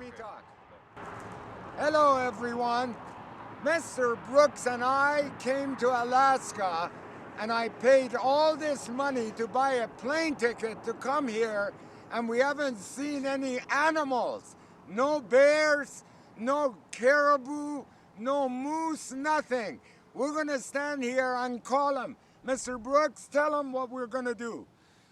me talk. Hello, everyone. Mr. Brooks and I came to Alaska, and I paid all this money to buy a plane ticket to come here, and we haven't seen any animals. No bears, no caribou, no moose, nothing. We're going to stand here and call them. Mr. Brooks, tell them what we're going to do.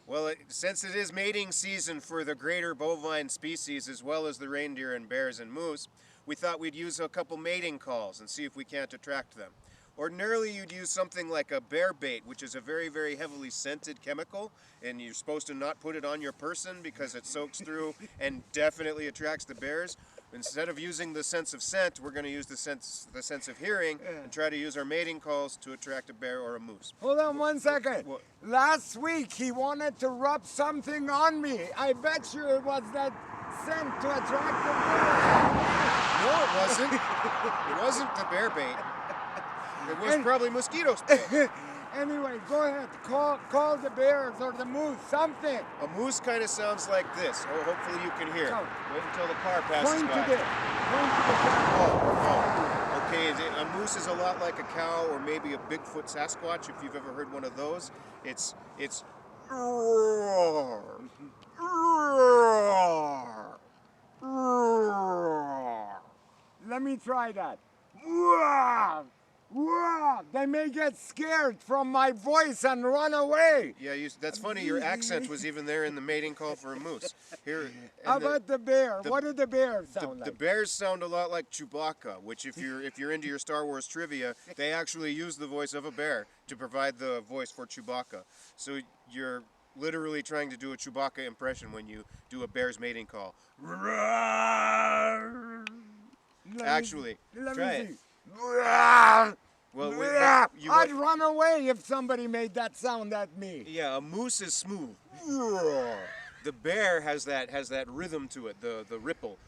Well, since it is mating season for the greater bovine species as well as the reindeer and bears and moose, we thought we'd use a couple mating calls and see if we can't attract them. Ordinarily, you'd use something like a bear bait, which is a very, very heavily scented chemical, and you're supposed to not put it on your person because it soaks through and definitely attracts the bears. Instead of using the sense of scent, we're going to use the sense of hearing and try to use our mating calls to attract a bear or a moose. Hold on 1 second. What? Last week, he wanted to rub something on me. I bet you it was that scent to attract the bear. No, it wasn't. It wasn't the bear bait. It was probably mosquito spray. Anyway, go ahead. Call the bears or the moose, something. A moose kind of sounds like this. Oh, hopefully you can hear. Wait until the car passes Point by. to this. Point to the car. Oh. Okay, a moose is a lot like a cow or maybe a Bigfoot Sasquatch, if you've ever heard one of those. It's roar. Roar. Roar. Let me try that. Roar. Roar. They may get scared from my voice and run away. Yeah, that's funny. Your accent was even there in the mating call for a moose. Here. How about the bear? What do the bears sound like? The bears sound a lot like Chewbacca, which if you're into your Star Wars trivia, they actually use the voice of a bear to provide the voice for Chewbacca. So you're literally trying to do a Chewbacca impression when you do a bear's mating call. Actually, try it. Well, I'd run away if somebody made that sound at me. Yeah, a moose is smooth. The bear has that rhythm to it, the ripple.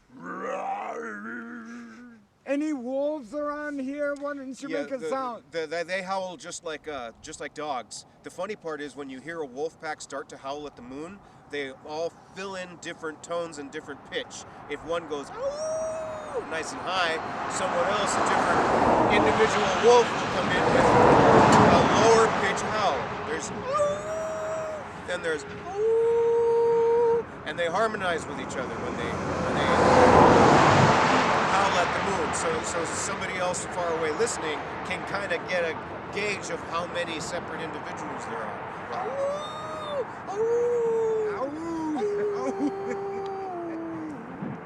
Any wolves around here? Why don't you make a sound? They howl just like dogs. The funny part is when you hear a wolf pack start to howl at the moon, they all fill in different tones and different pitch. If one goes nice and high, someone else, a different individual wolf, will come in with a lower pitch howl. There's then there's and they harmonize with each other when they howl at the moon. So somebody else far away listening can kind of get a gauge of how many separate individuals there are.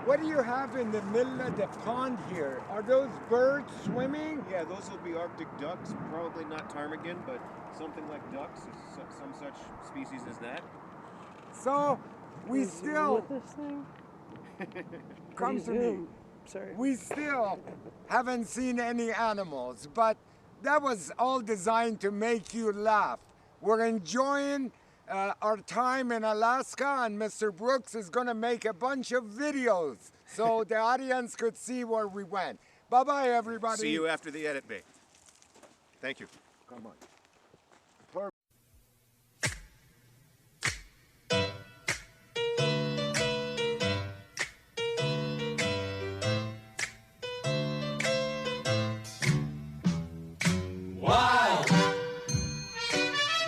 What do you have in the middle of the pond here? Are those birds swimming? Yeah, those will be Arctic ducks. Probably not ptarmigan, but something like ducks, some such species as that. So, we still... With this thing? Come to me. Sorry. We still haven't seen any animals, but that was all designed to make you laugh. We're enjoying our time in Alaska, and Mr. Brooks is going to make a bunch of videos so the audience could see where we went. Bye-bye, everybody. See you after the edit bay. Thank you. Come on.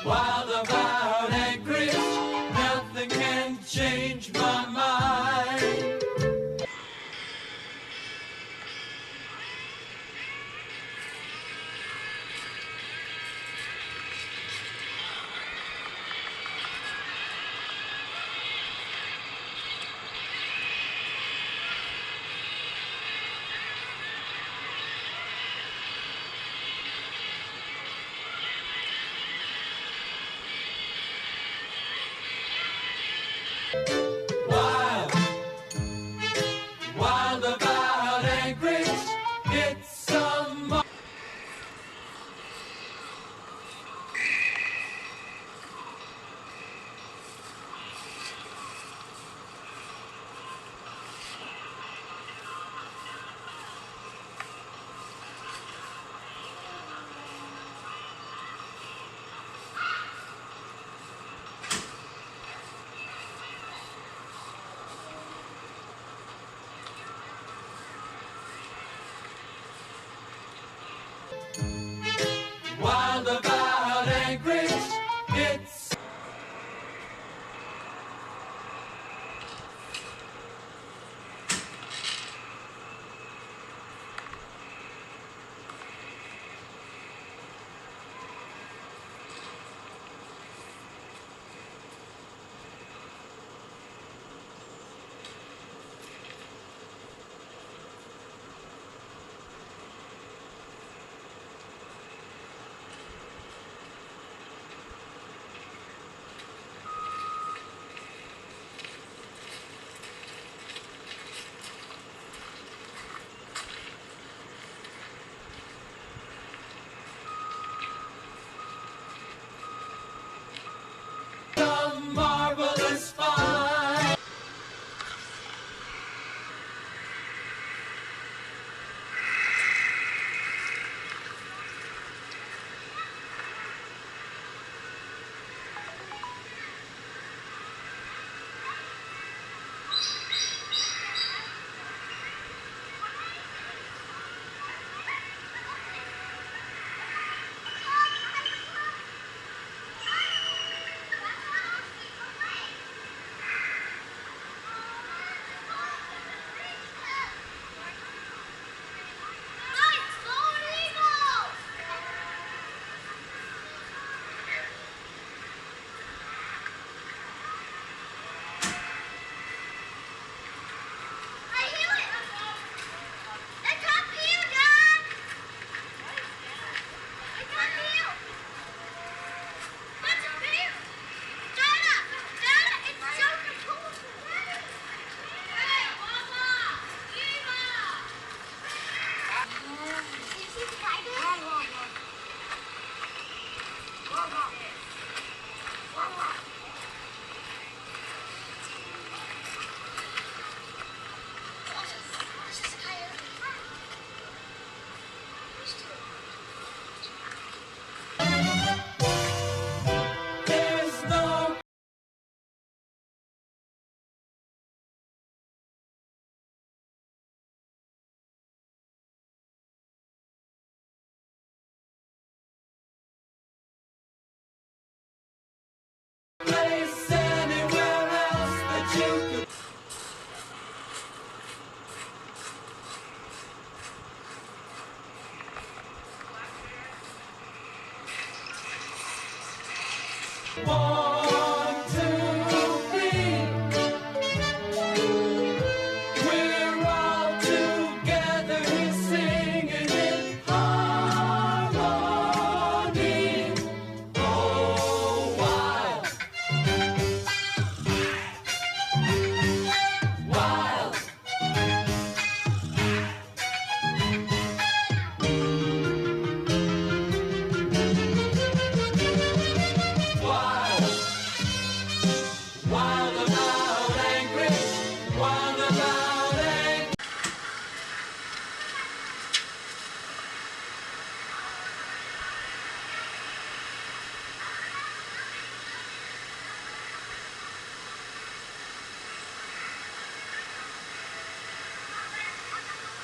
Wild about Anchorage, nothing can change my mind. There's no place anywhere else that you could. Want to be. We're all together here singing in harmony. Oh, wild, wild, wild, wild about Anchorage, wild about Anchorage.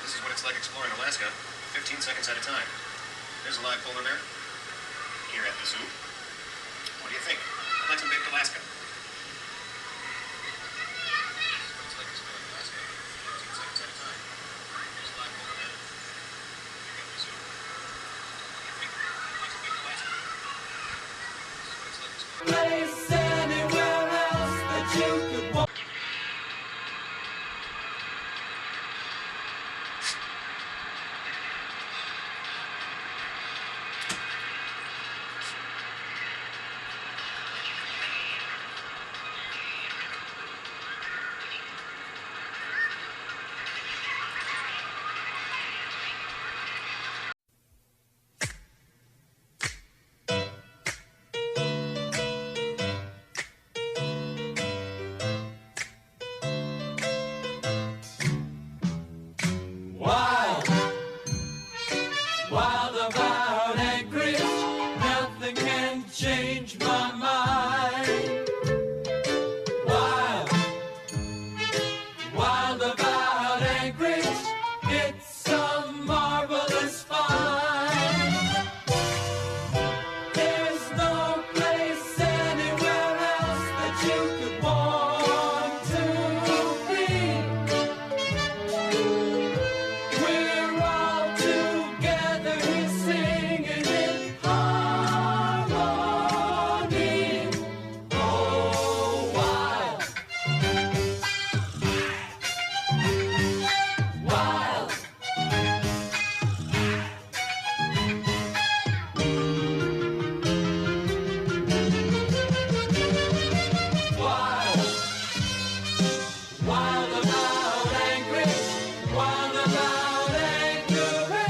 This is what it's like exploring Alaska, 15 seconds at a time. There's a live polar bear here at the zoo. What do you think? I'd like some baked Alaska. It's like exploring Alaska, 15 seconds at a time. There's a live polar bear here at the zoo. What do you think? I'd like some baked Alaska. This is what it's like exploring. Place anywhere else that you could want. Wild, wild about Anchorage, nothing can change my mind. Wild, wild about Anchorage, it's a marvelous find. There's no place anywhere else that you could want to be. We're all together here singing in harmony. Oh, wild, wild, wild, wild about Anchorage, wild about Anchorage.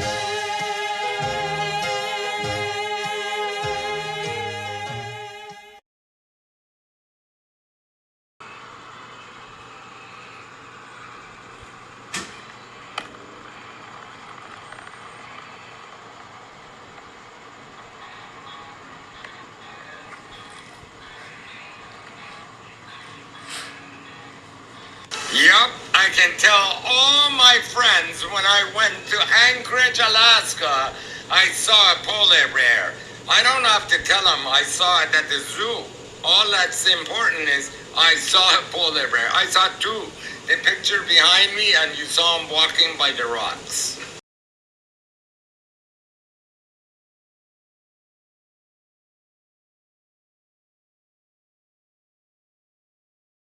Yup, I can tell all my friends when I went to Anchorage, Alaska, I saw a polar bear. I don't have to tell them I saw it at the zoo. All that's important is I saw a polar bear. I saw two. The picture behind me and you saw him walking by the rocks.